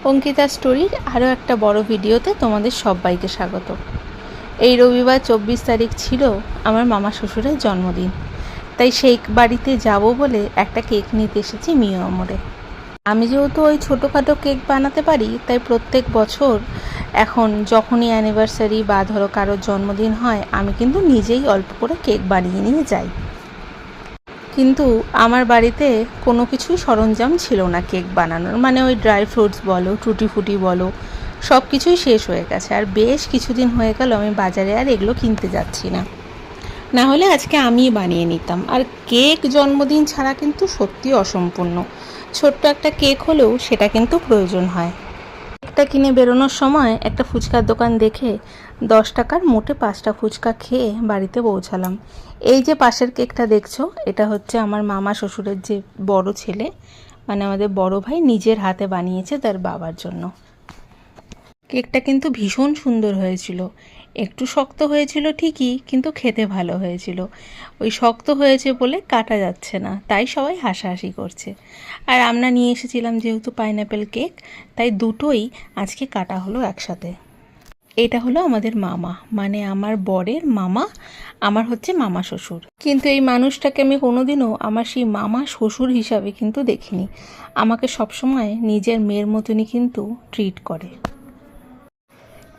অঙ্কিতা স্টোরির আরও একটা বড় ভিডিওতে তোমাদের সবাইকে স্বাগত। এই রবিবার 24 তারিখ ছিল আমার মামা শ্বশুরের জন্মদিন, তাই সেই বাড়িতে যাব বলে একটা কেক নিতে এসেছি মিয়ামরে। আমি যেহেতু ওই ছোটোখাটো কেক বানাতে পারি, তাই প্রত্যেক বছর এখন যখনই অ্যানিভার্সারি বা ধরো কারোর জন্মদিন হয়, আমি কিন্তু নিজেই অল্প করে কেক বানিয়ে নিয়ে যাই। কিন্তু আমার বাড়িতে কোনো কিছুই সরঞ্জাম ছিল না কেক বানানোর, মানে ওই ড্রাই ফ্রুটস বলো, টুটি ফুটি বলো, সব কিছুই শেষ হয়ে গেছে। আর বেশ কিছুদিন হয়ে গেল আমি বাজারে আর এগুলো কিনতে যাচ্ছি না, না হলে আজকে আমিই বানিয়ে নিতাম। আর কেক জন্মদিন ছাড়া কিন্তু সত্যি অসম্পূর্ণ। ছোট্ট একটা কেক হলেও সেটা কিন্তু প্রয়োজন হয়। কেকটা কিনে বেরোনোর সময় একটা ফুচকার দোকান দেখে 10 টাকার মোটে 5টা ফুচকা খেয়ে বাড়িতে পৌঁছালাম। এই যে পাশের কেকটা দেখছো, এটা হচ্ছে আমার মামা শ্বশুরের যে বড় ছেলে, মানে আমাদের বড় ভাই নিজের হাতে বানিয়েছে তার বাবার জন্য। কেকটা কিন্তু ভীষণ সুন্দর হয়েছিল। একটু শক্ত হয়েছিল ঠিকই, কিন্তু খেতে ভালো হয়েছিল। ওই শক্ত হয়েছে বলে কাটা যাচ্ছে না, তাই সবাই হাসাহাসি করছে। আর আমরা নিয়ে এসেছিলাম যেহেতু পাইনাপেল কেক, তাই দুটোই আজকে কাটা হলো একসাথে। এটা হলো আমাদের মামা, মানে আমার বরের মামা, আমার হচ্ছে মামা শ্বশুর। কিন্তু এই মানুষটাকে আমি কোনোদিনও আমার সেই মামা শ্বশুর হিসাবে কিন্তু দেখিনি। আমাকে সবসময় নিজের মেয়ের মতনই কিন্তু ট্রিট করে।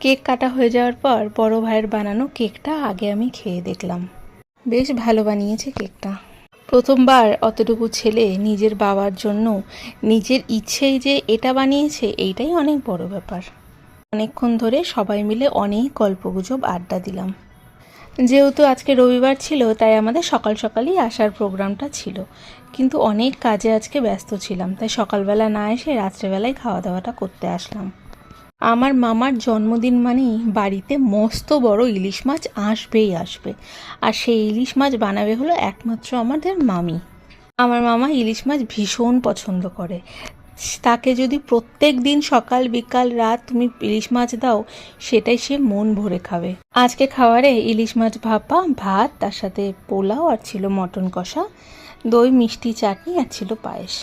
কেক কাটা হয়ে যাওয়ার পর বড় ভাইয়ের বানানো কেকটা আগে আমি খেয়ে দেখলাম। বেশ ভালো বানিয়েছে কেকটা। প্রথমবার অতটুকু ছেলে নিজের বাবার জন্য নিজের ইচ্ছেই যে এটা বানিয়েছে, এইটাই অনেক বড় ব্যাপার। অনেকক্ষণ ধরে সবাই মিলে অনেক গল্পগুজব আড্ডা দিলাম। যেহেতু আজকে রবিবার ছিল, তাই আমাদের সকাল সকালই আসার প্রোগ্রামটা ছিল, কিন্তু অনেক কাজে আজকে ব্যস্ত ছিলাম, তাই সকালবেলা না এসে রাত্রেবেলায় খাওয়া দাওয়াটা করতে আসলাম। আমার মামার জন্মদিন মানেই বাড়িতে মস্ত বড় ইলিশ মাছ আসবেই আসবে, আর সেই ইলিশ মাছ বানাবে হলো একমাত্র আমাদের মামি। আমার মামা ইলিশ মাছ ভীষণ পছন্দ করে। তাকে যদি প্রত্যেক দিন সকাল বিকাল রাত তুমি ইলিশ মাছ দাও, সেটাই সে মন ভরে খাবে। আজকে খাবারে ইলিশ মাছ ভাপা, ভাত, তার সাথে পোলাও, আর ছিল মটন কষা, দই, মিষ্টি, চাটনি, আর ছিল পায়েস।